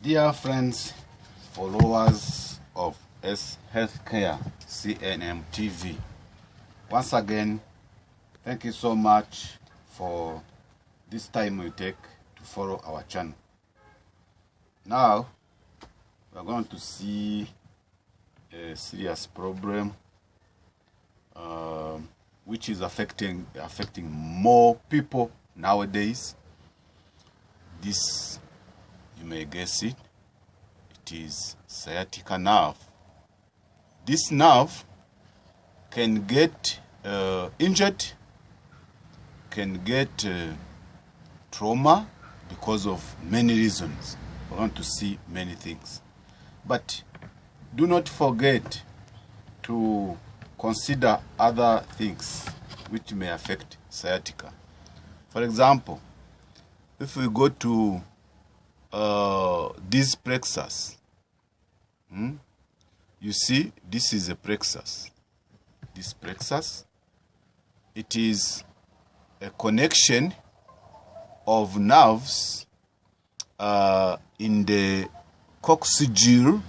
Dear friends, followers of S Healthcare CNM TV, once again, thank you so much for this time you take to follow our channel. Now, we are going to see a serious problem which is affecting more people nowadays. This, you may guess it, it is sciatica nerve. This nerve can get injured, can get trauma because of many reasons. We're going to see many things. But do not forget to consider other things which may affect sciatica. For example, if we go to this plexus, you see this is a plexus. This plexus, it is a connection of nerves in the coccygeal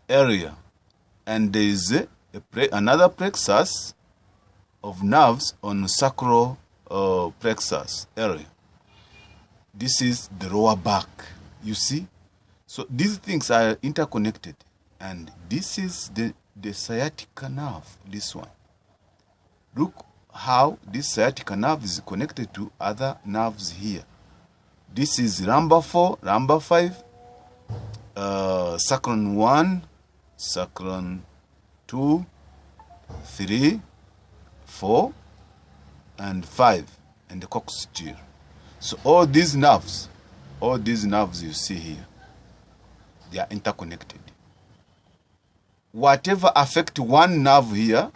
area, and there is another plexus of nerves on sacral plexus area. This is the lower back, you see. So these things are interconnected, and this is the sciatica nerve, this one. Look how this sciatica nerve is connected to other nerves here. This is lumbar 4, lumbar 5, sacrum 1, sacrum 2, 3, 4, and 5, and the coccygeal. So all these nerves you see here, they are interconnected. Whatever affects one nerve here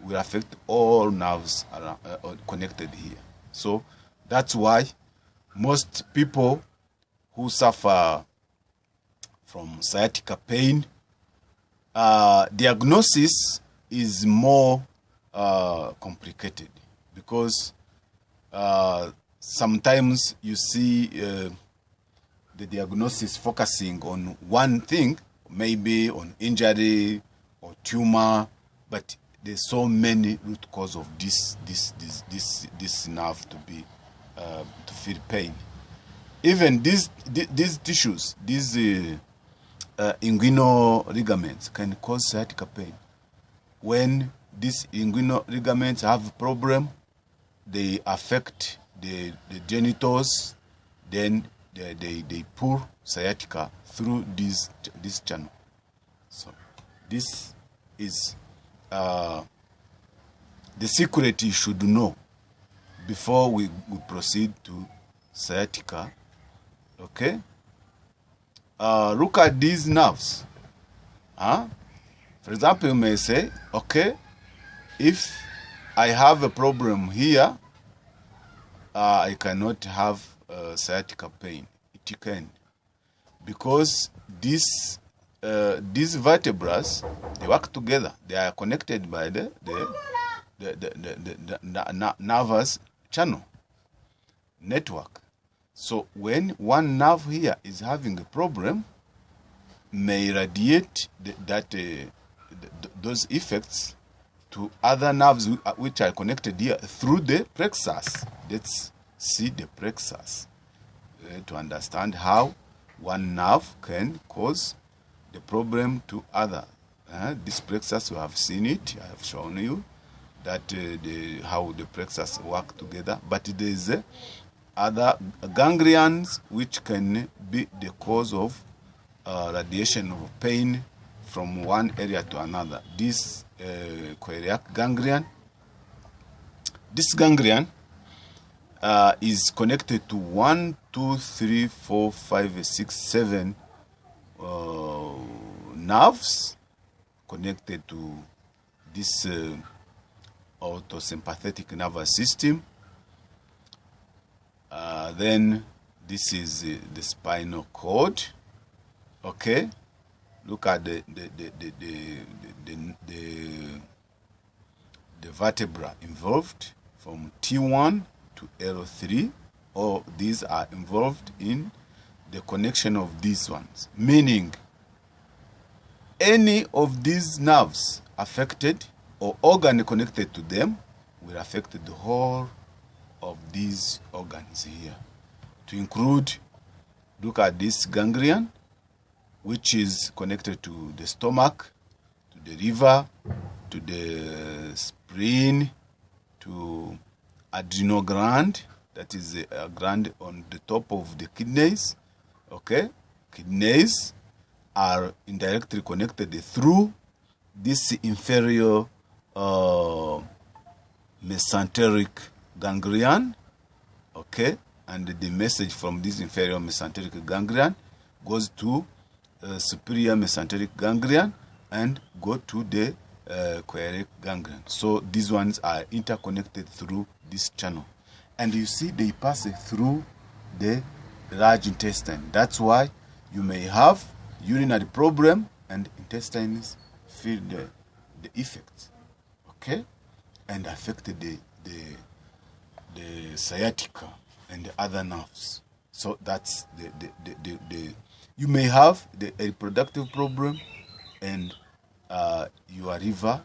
will affect all nerves around, connected here. So that's why most people who suffer from sciatica pain, diagnosis is more complicated, because sometimes you see the diagnosis focusing on one thing, maybe on injury or tumor, but there's so many root cause of this nerve to be to feel pain. Even these tissues, these inguinal ligaments can cause sciatica pain. When these inguinal ligaments have a problem, they affect the genitals, then they pull sciatica through this channel. So this is the secret you should know before we proceed to sciatica. Okay? Look at these nerves. For example, you may say, okay, if I have a problem here, I cannot have sciatica pain. It can, because these vertebrae, they work together. They are connected by the nervous channel network. So when one nerve here is having a problem, may radiate those effects to other nerves which are connected here through the plexus. Let's see the plexus to understand how one nerve can cause the problem to other. This plexus, you have seen it. I have shown you that how the plexus work together. But there is other ganglions which can be the cause of radiation of pain from one area to another. This coeliac ganglion. This ganglion is connected to 1, 2, 3, 4, 5, 6, 7 nerves connected to this autosympathetic nervous system. Then this is the spinal cord. Okay, look at the vertebra involved from T1 to L3. All these are involved in the connection of these ones, meaning any of these nerves affected or organ connected to them will affect the whole of these organs here. To include, look at this ganglion, which is connected to the stomach, to the liver, to the spleen, to adrenal gland, that is a gland on the top of the kidneys. Okay, kidneys are indirectly connected through this inferior mesenteric ganglion. Okay, and the message from this inferior mesenteric ganglion goes to superior mesenteric ganglion and go to the choreic ganglion. So these ones are interconnected through this channel, and you see they pass through the large intestine. That's why you may have urinary problem and intestines feel the effects, okay, and affect the sciatica and the other nerves. So that's the you may have the reproductive problem and your liver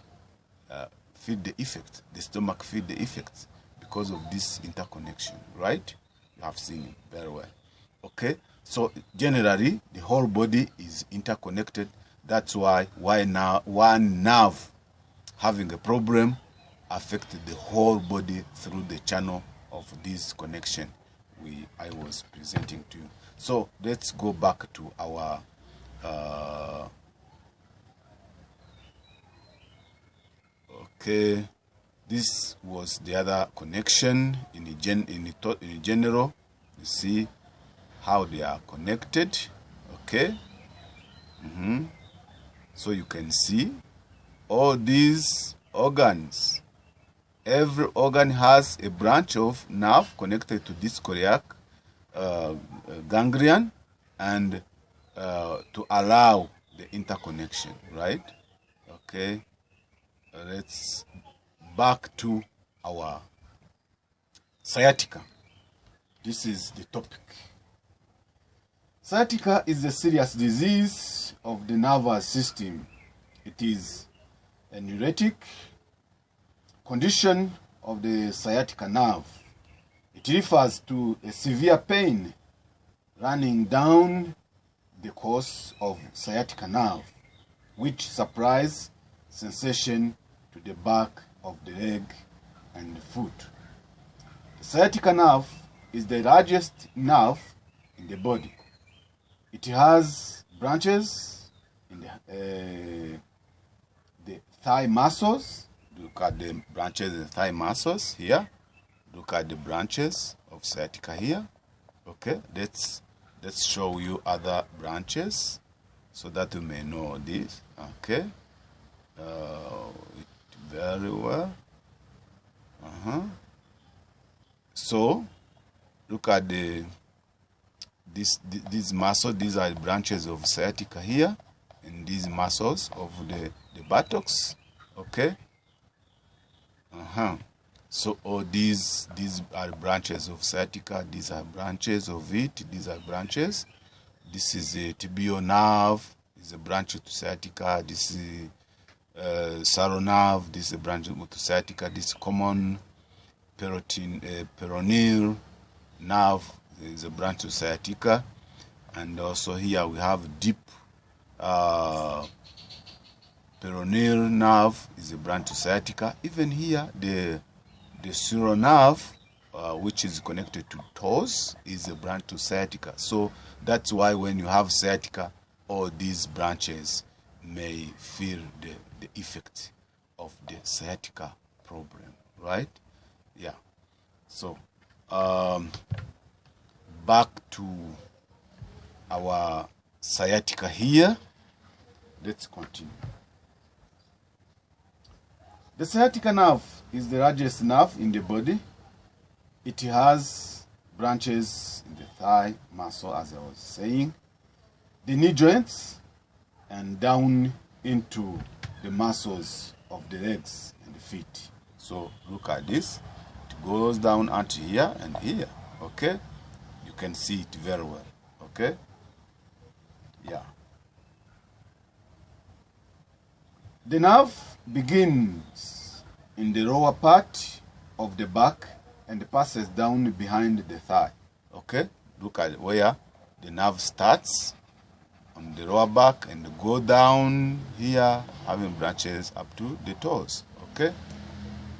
feel the effect, the stomach feel the effects because of this interconnection, right? You have seen it very well. Okay, so generally the whole body is interconnected. That's why now one nerve having a problem affected the whole body through the channel of this connection I was presenting to you. So let's go back to our okay, this was the other connection in general. You see how they are connected. Okay, so you can see all these organs. Every organ has a branch of nerve connected to this choreic ganglion, and to allow the interconnection, right? Okay, let's back to our sciatica. This is the topic. Sciatica is a serious disease of the nervous system. It is a neurotic condition of the sciatica nerve. It refers to a severe pain running down the course of sciatica nerve, which supplies sensation to the back of the leg and the foot. The sciatica nerve is the largest nerve in the body. It has branches in the thigh muscles. Look at the branches in the thigh muscles here. Look at the branches of sciatica here. Okay, let's show you other branches so that you may know this. Okay, very well. So look at these muscles. These are the branches of sciatica here, and these muscles of the buttocks. Okay. So all these are branches of sciatica. These are branches of it. These are branches. This is a tibial nerve. Is a branch to sciatica. This is sacral nerve. This is a branch to sciatica. This common peroneal nerve is a branch to sciatica, and also here we have deep peroneal nerve is a branch to sciatica. Even here the sacral nerve, which is connected to toes, is a branch to sciatica. So that's why when you have sciatica, all these branches may feel the effect of the sciatica problem, right? Yeah. So back to our sciatica here. Let's continue. The sciatica nerve is the largest nerve in the body. It has branches in the thigh muscle, as I was saying, the knee joints, and down into the muscles of the legs and the feet. So look at this. It goes down unto here and here. Okay, you can see it very well. Okay? Yeah. The nerve begins in the lower part of the back and passes down behind the thigh. Okay? Look at where the nerve starts on the lower back and go down here, having branches up to the toes. Okay?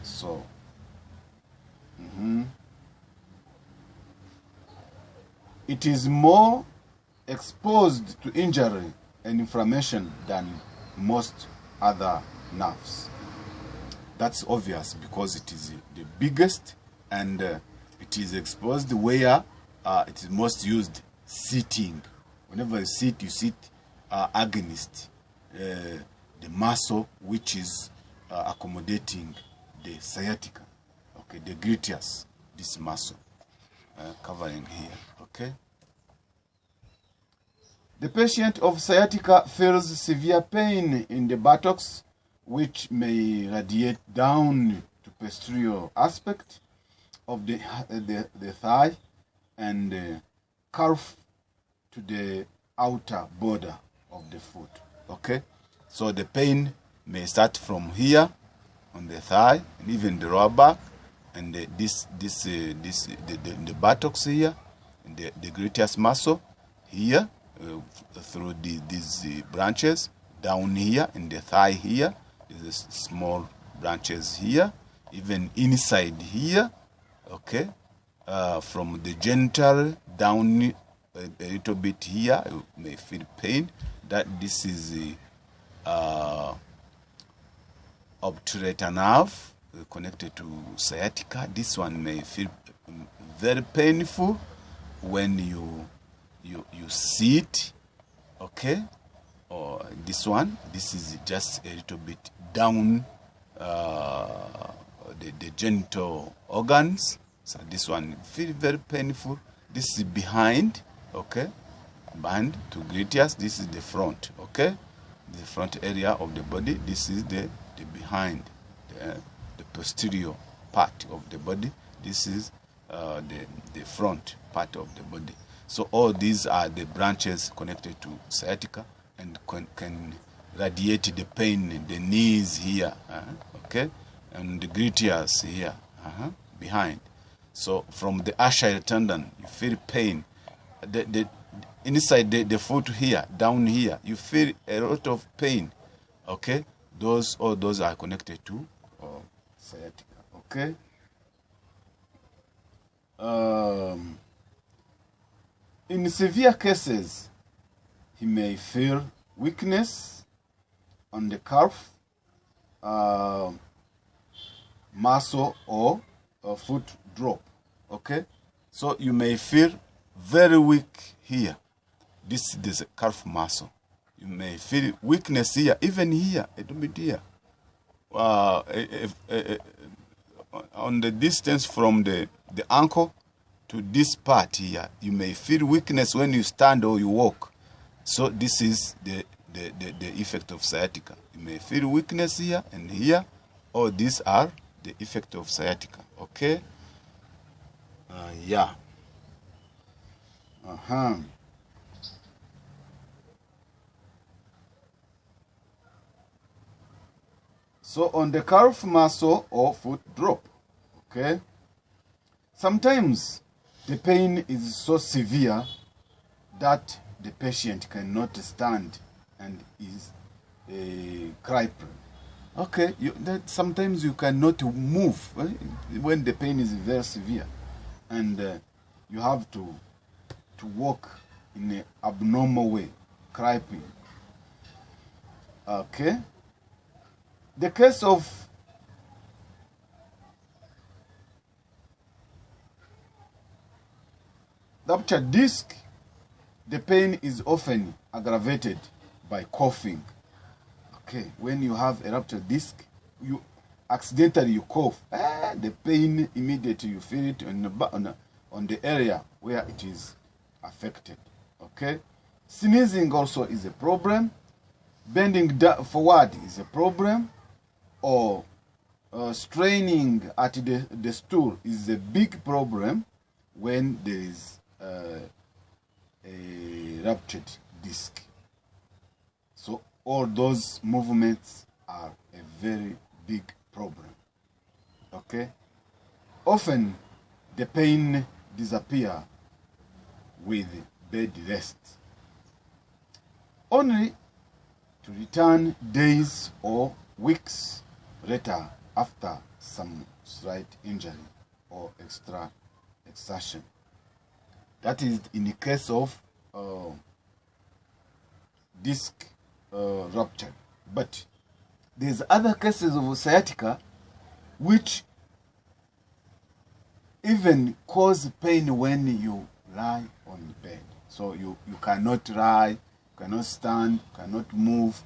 So, it is more exposed to injury and inflammation than most other nerves. That's obvious because it is the biggest and it is exposed where it is most used sitting. Whenever you sit against the muscle which is accommodating the sciatica, okay, the gluteus, this muscle covering here, okay. The patient of sciatica feels severe pain in the buttocks, which may radiate down to posterior aspect of the thigh and calf to the outer border of the foot. Okay, so the pain may start from here on the thigh and even the lower back, and the buttocks here, and the gluteus muscle here. Through these branches down here in the thigh here, there's small branches here, even inside here, okay, from the genital down a little bit here, you may feel pain. That this is the obturator nerve connected to sciatica. This one may feel very painful when you sit, okay, or this one, this is just a little bit down the genital organs, so this one feel very painful. This is behind, okay, behind to gluteus. This is the front, okay, the front area of the body. This is the behind, the posterior part of the body. This is the front part of the body. So all these are the branches connected to sciatica and can radiate the pain in the knees here, okay, and the gluteus here, behind. So from the Achilles tendon, you feel pain. The inside the foot here, down here, you feel a lot of pain, okay. All those are connected to sciatica, okay. In severe cases, he may feel weakness on the calf, muscle, or foot drop. Okay, so you may feel very weak here. This is a calf muscle. You may feel weakness here, even here, a little bit here. On the distance from the ankle to this part here, you may feel weakness when you stand or you walk. So this is the effect of sciatica. You may feel weakness here and here, or these are the effect of sciatica. Okay. Yeah. So on the calf muscle or foot drop, okay, sometimes the pain is so severe that the patient cannot stand and is crippling. Okay, sometimes you cannot move when the pain is very severe, and you have to walk in an abnormal way, crippling. Okay. The case of ruptured disc, the pain is often aggravated by coughing. Okay, when you have a ruptured disc, you accidentally cough, the pain immediately you feel it on the area where it is affected. Okay, sneezing also is a problem. Bending forward is a problem, or straining at the stool is a big problem when there is a ruptured disc. So all those movements are a very big problem. Okay? Often the pain disappears with bed rest, only to return days or weeks later after some slight injury or extra exertion. That is in the case of disc rupture. But there's other cases of sciatica which even cause pain when you lie on the bed. So you cannot lie, cannot stand, cannot move,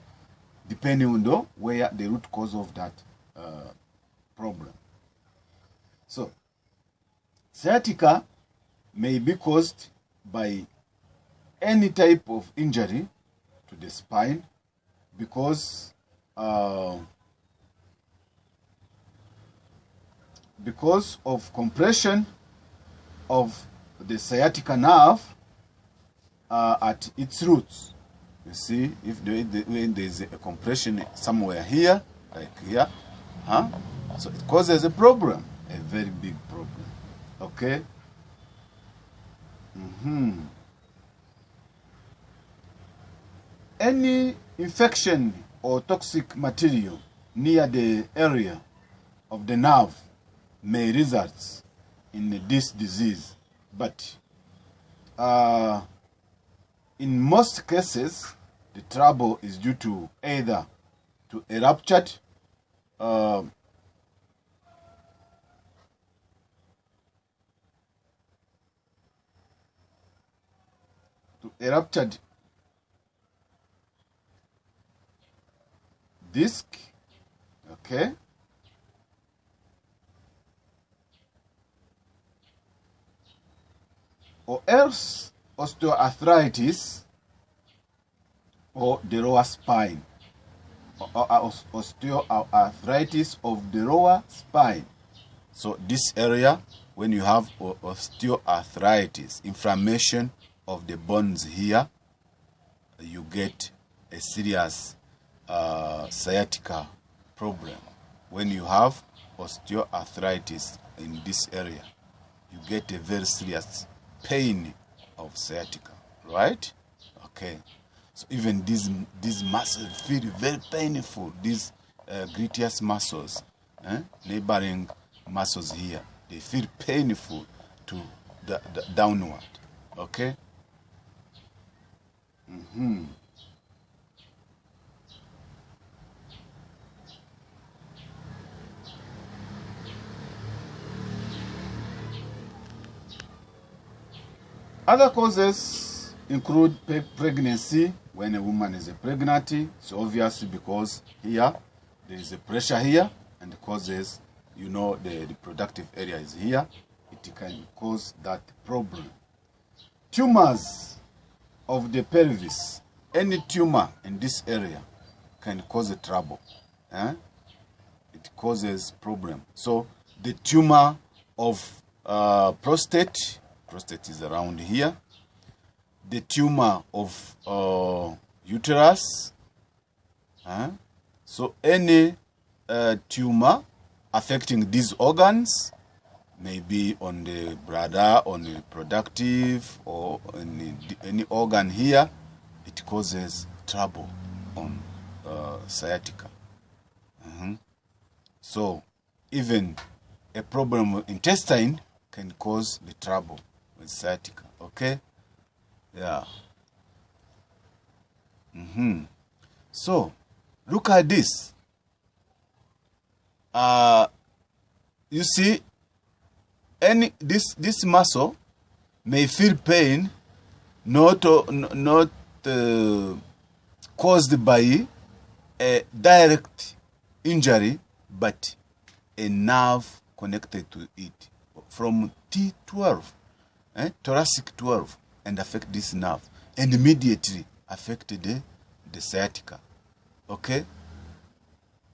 depending on where the root cause of that problem. So sciatica may be caused by any type of injury to the spine because of compression of the sciatica nerve at its roots. You see, if when there is a compression somewhere here, like here, so it causes a problem, a very big problem. Okay. Any infection or toxic material near the area of the nerve may result in this disease, but in most cases the trouble is due to either to a ruptured disc, okay, or else osteoarthritis or the lower spine, or osteoarthritis of the lower spine. So this area, when you have osteoarthritis, inflammation of the bones here, you get a serious sciatica problem. When you have osteoarthritis in this area, you get a very serious pain of sciatica, right? Okay. So even these muscles feel very painful. These gluteus muscles, neighboring muscles here, they feel painful to the downward. Okay. Other causes include pregnancy. When a woman is pregnant, so obviously because here there is a pressure here and causes, you know, the reproductive area is here, it can cause that problem. Tumors of the pelvis, any tumor in this area can cause a trouble. It causes problem. So the tumor of prostate is around here. The tumor of uterus. So any tumor affecting these organs, maybe on the bladder, on the reproductive, or any organ here, it causes trouble on sciatica. So even a problem with intestine can cause the trouble with sciatica. Okay. Yeah. So look at this. You see, this muscle may feel pain, not caused by a direct injury, but a nerve connected to it from T12, thoracic 12, and affect this nerve, and immediately affect the sciatica. Okay.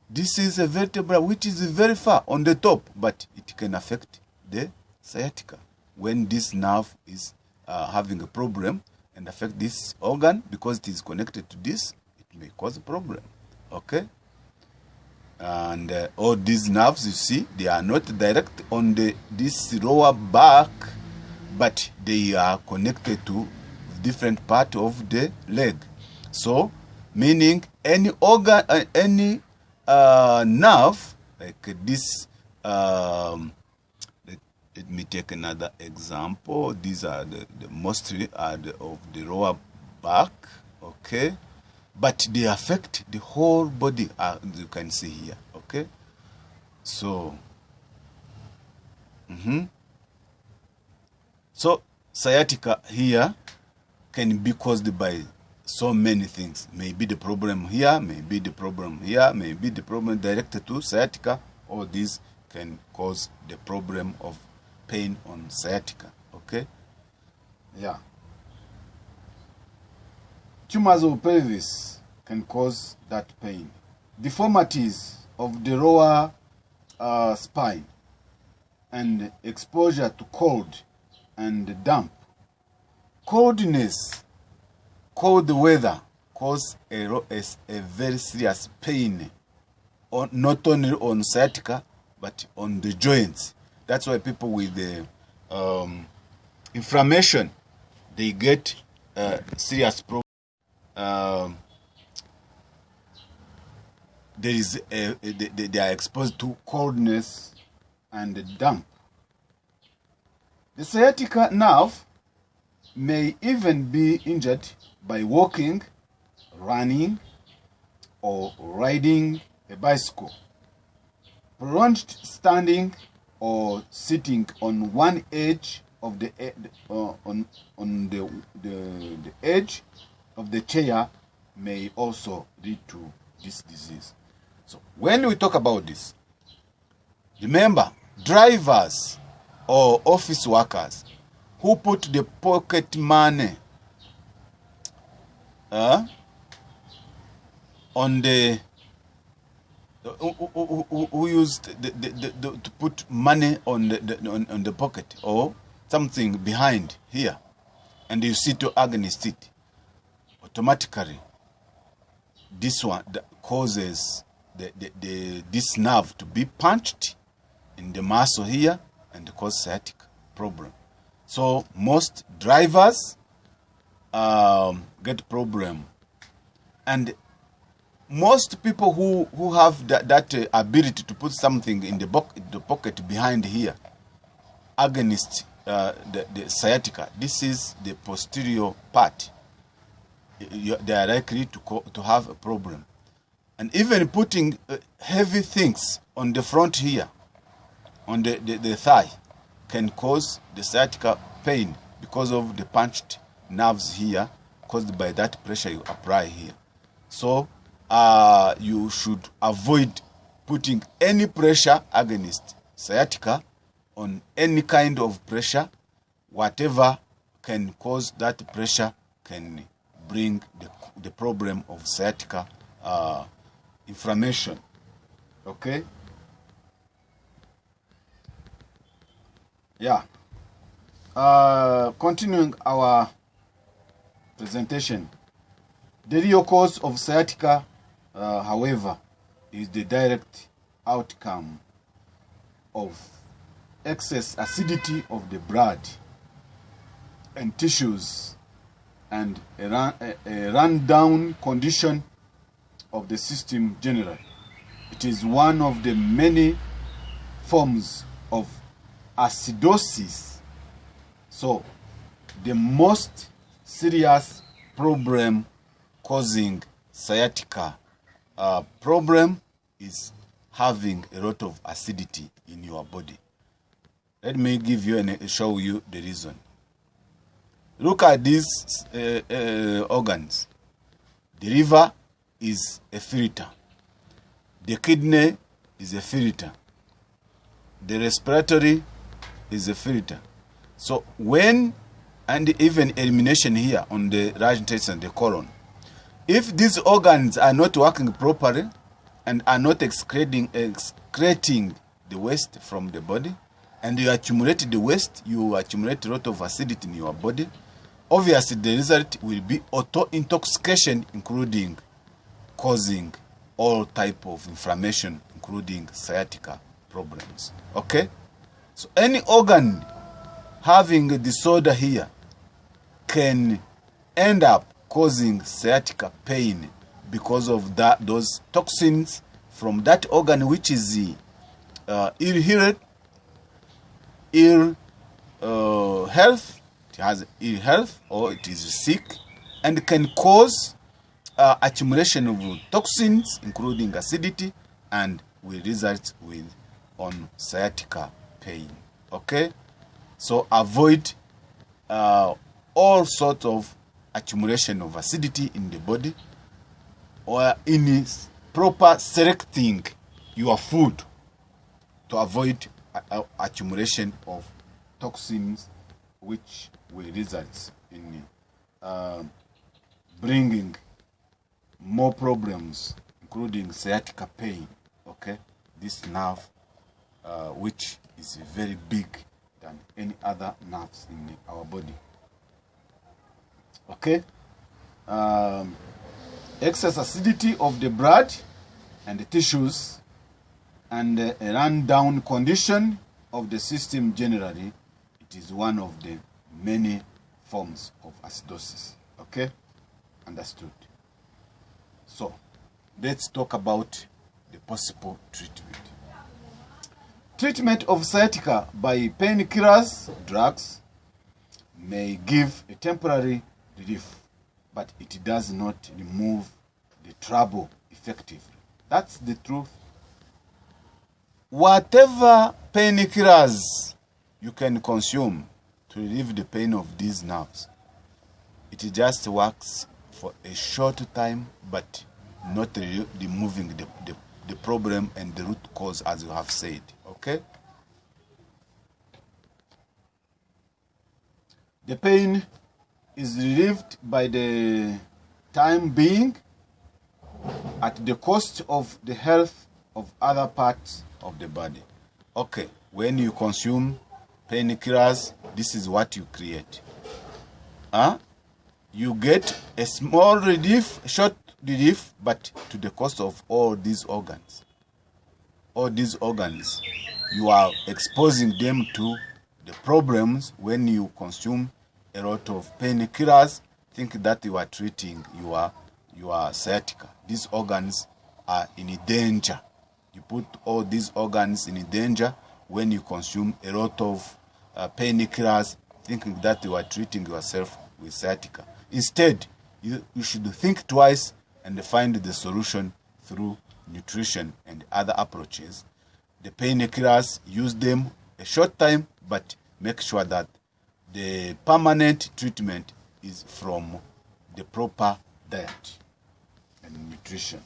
This is a vertebra which is very far on the top, but it can affect the sciatica when this nerve is having a problem and affect this organ because it is connected to this, it may cause a problem. Okay? And all these nerves, you see, they are not direct on this lower back, but they are connected to different part of the leg. So, meaning any organ, any nerve, like this, let me take another example. These are the mostly are of the lower back, okay? But they affect the whole body, as you can see here, okay? So, so sciatica here can be caused by so many things. Maybe the problem here, maybe the problem here, maybe the problem directed to sciatica. All these can cause the problem of pain on sciatica, okay? Yeah. Tumors of pelvis can cause that pain. Deformities of the lower spine and exposure to cold and damp. Coldness, cold weather cause a very serious pain, not only on sciatica, but on the joints. That's why people with the inflammation, they get serious problems. They are exposed to coldness and damp. The sciatica nerve may even be injured by walking, running, or riding a bicycle. Prolonged standing or sitting on one edge of the the edge of the chair may also lead to this disease. So when we talk about this, remember, drivers or office workers who put the pocket money on the who used to put money on the pocket or something behind here, and you see to against it, automatically this one causes this nerve to be punched in the muscle here and cause sciatica problem. So most drivers get problem, and most people who have that ability to put something in the pocket behind here against the sciatica, this is the posterior part, they are likely to have a problem. And even putting heavy things on the front here, on the thigh, can cause the sciatica pain because of the punched nerves here caused by that pressure you apply here. So you should avoid putting any pressure against sciatica on any kind of pressure. Whatever can cause that pressure can bring the problem of sciatica inflammation. Okay? Yeah. Continuing our presentation, the real cause of sciatica, however, is the direct outcome of excess acidity of the blood and tissues and a run-down condition of the system generally. It is one of the many forms of acidosis. So, the most serious problem causing sciatica problem is having a lot of acidity in your body. Let me give you and show you the reason. Look at these organs. The liver is a filter. The kidney is a filter. The respiratory is a filter. So when, and even elimination here on the large intestine, the colon, if these organs are not working properly and are not excreting the waste from the body, and you accumulate the waste, you accumulate a lot of acidity in your body, obviously the result will be auto-intoxication, including causing all type of inflammation, including sciatica problems. Okay? So any organ having a disorder here can end up causing sciatica pain because of those toxins from that organ, which is ill health. It has ill health, or it is sick, and can cause accumulation of toxins, including acidity, and will result on sciatica pain. Okay, so avoid all sorts of accumulation of acidity in the body, or in proper selecting your food to avoid accumulation of toxins, which will result in bringing more problems, including sciatica pain. Okay, this nerve, which is very big than any other nerves in our body. Okay, excess acidity of the blood and the tissues, and a run-down condition of the system generally, it is one of the many forms of acidosis. Okay, understood. So let's talk about the possible treatment. Treatment of sciatica by painkillers, drugs, may give a temporary relief, but it does not remove the trouble effectively. That's the truth. Whatever painkillers you can consume to relieve the pain of these nerves, it just works for a short time, but not removing the problem and the root cause, as you have said. Okay? The pain is relieved by the time being at the cost of the health of other parts of the body. Okay, when you consume painkillers, this is what you create. You get a small relief, short relief, but to the cost of all these organs. All these organs, you are exposing them to the problems when you consume a lot of painkillers. Think that you are treating your sciatica. These organs are in danger. You put all these organs in danger when you consume a lot of painkillers, thinking that you are treating yourself with sciatica. Instead, you should think twice and find the solution through nutrition and other approaches. The painkillers, use them a short time, but make sure that the permanent treatment is from the proper diet and nutrition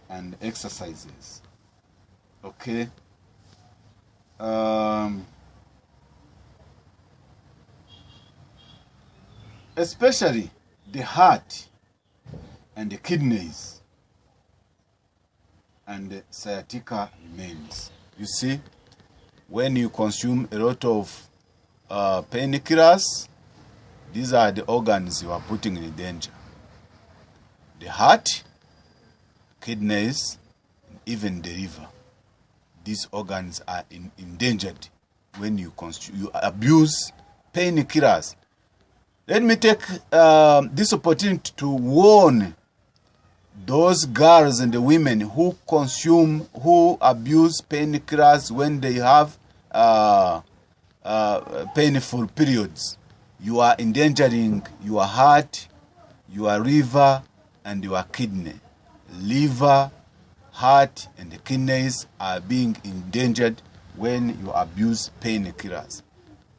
and exercises. Okay. Especially the heart and the kidneys, and the sciatica remains. You see, when you consume a lot of painkillers, these are the organs you are putting in danger. The heart, kidneys, and even the liver. These organs are endangered when you abuse painkillers. Let me take this opportunity to warn those girls and the women who abuse painkillers when they have painful periods. You are endangering your heart, your liver, and your kidney. Liver, heart, and the kidneys are being endangered when you abuse painkillers.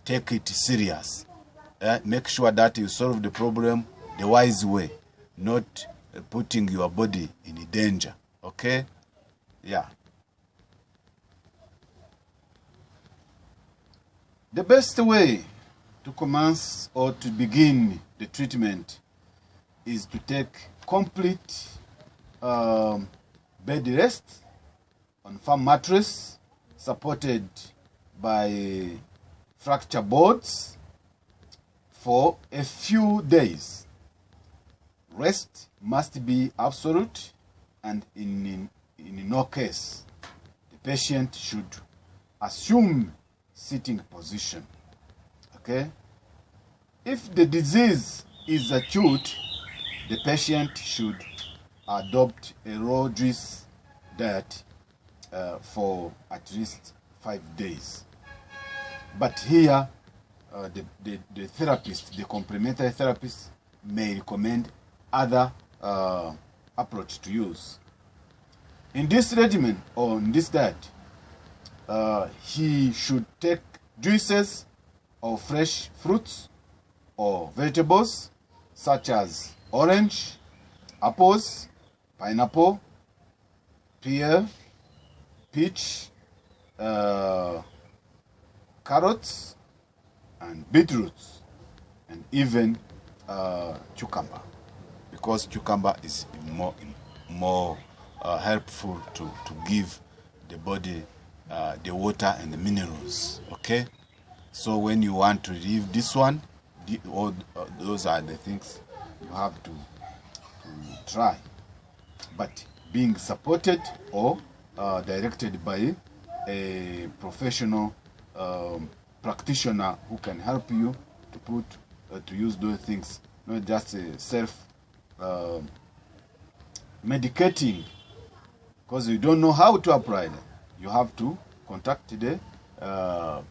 Take it serious. Make sure that you solve the problem the wise way, not putting your body in danger. Okay? Yeah. The best way to commence or to begin the treatment is to take complete bed rest on firm mattress supported by fracture boards for a few days. Rest must be absolute, and in no case the patient should assume sitting position. Okay? If the disease is acute, the patient should adopt a raw juice diet for at least 5 days. But here, the therapist, the complementary therapist, may recommend other approach to use. In this regimen or in this diet, he should take juices of fresh fruits or vegetables such as orange, apples, pineapple, pear, peach, carrots, and beetroots, and even cucumber, because cucumber is more helpful to give the body the water and the minerals. Okay, so when you want to leave this one, those are the things you have to try, but being supported or directed by a professional practitioner who can help you to use those things, not just self medicating, because you don't know how to apply them. You have to contact the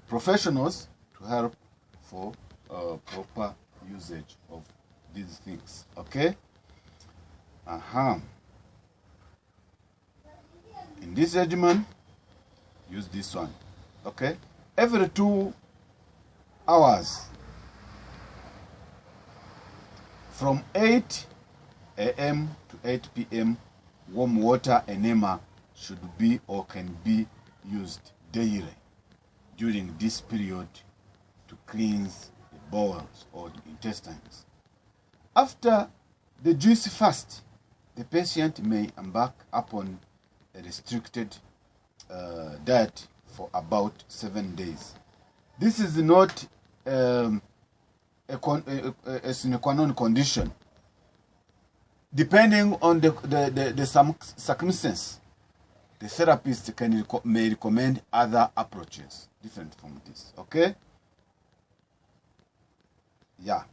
professionals to help for proper usage of these things. Okay. In this regimen, use this one. Okay. Every 2 hours, from 8 a.m. to 8 p.m., warm water enema should be or can be used daily during this period to cleanse the bowels or the intestines. After the juice fast, the patient may embark upon a restricted diet for about 7 days. This is not a sine qua non condition. Depending on the circumstance, the therapist may recommend other approaches different from this. Okay? Yeah.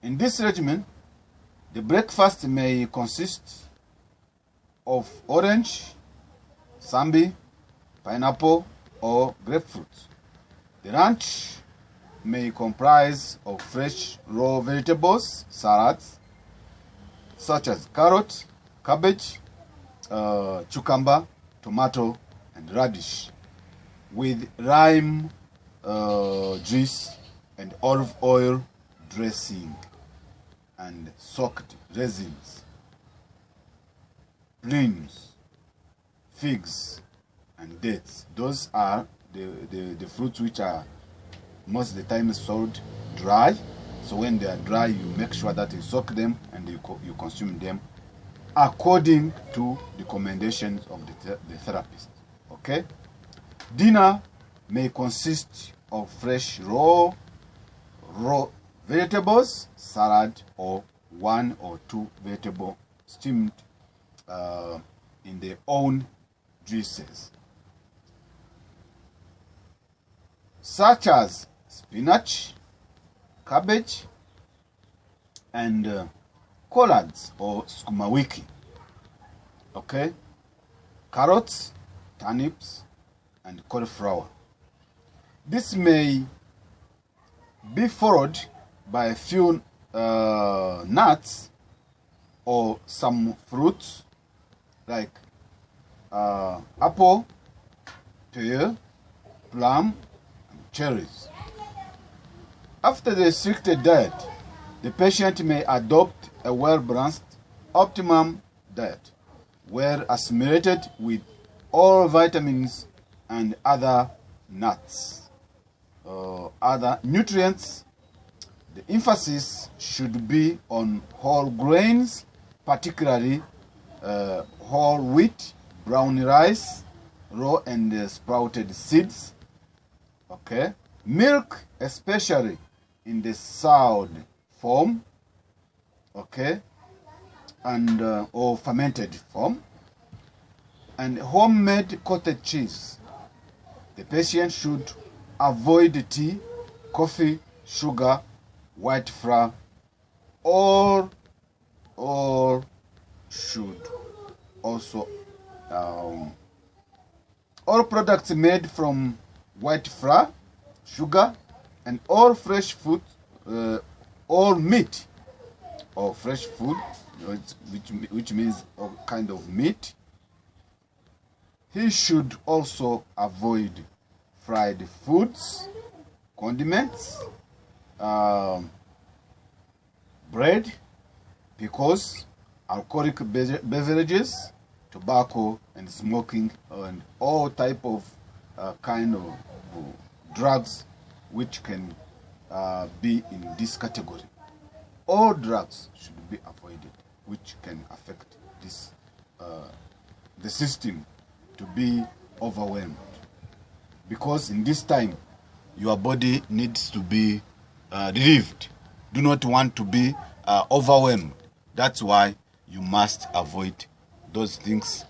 In this regimen, the breakfast may consist of orange, sambi, pineapple, or grapefruit. The lunch may comprise of fresh raw vegetables, salads, such as carrot, cabbage, cucumber, tomato, and radish, with lime juice and olive oil dressing, and soaked raisins, plums, figs, and dates. Those are the fruits which are most of the time sold dry. So when they are dry, you make sure that you soak them and you consume them according to the recommendations of the therapist. Okay? Dinner may consist of fresh raw vegetables, salad, or 1 or 2 vegetables steamed in their own juices, such as spinach, cabbage, and collards or sukuma wiki. Okay? Carrots, turnips, and cauliflower. This may be followed by a few nuts or some fruits like apple, pear, plum, and cherries. After the restricted diet, the patient may adopt a well-balanced, optimum diet, well assimilated with all vitamins and other nuts, other nutrients. The emphasis should be on whole grains, particularly whole wheat, brown rice, raw and sprouted seeds. Okay, milk, especially in the soured form, okay, and or fermented form, and homemade cottage cheese. The patient should avoid tea, coffee, sugar, white flour, or should also all products made from white flour, sugar, and all fresh food, all meat or fresh food, which means all kind of meat. He should also avoid fried foods, condiments, bread, because alcoholic beverages, tobacco, and smoking, and all type of kind of drugs which can be in this category. All drugs should be avoided which can affect this the system to be overwhelmed, because in this time your body needs to be relieved. Do not want to be overwhelmed. That's why you must avoid those things.